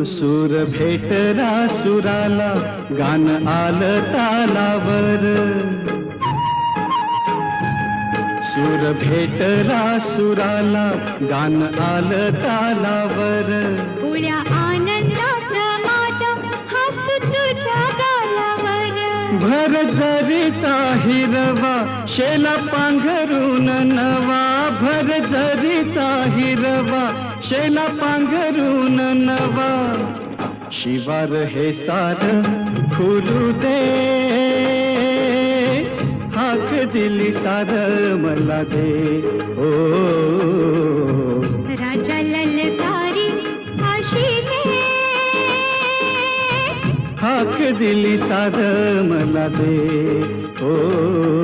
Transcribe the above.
सूर भेटला सुराला, गान आलं तालावर. सूर भेटला सुराला, गान आलं तालावर. उळ्या आनंदात माझ्या हसू तुझ्या गालावर. भर जरीचा हिरवा, शेला पांघरून नवा. भर जरीचा हिरवा, शेला पांघरून नवा. शिवार हे सार खुलू दे, हाक दिली सार मला दे. ओ राजा ललकारी आशिले, हाक दिली सार मला दे. ओ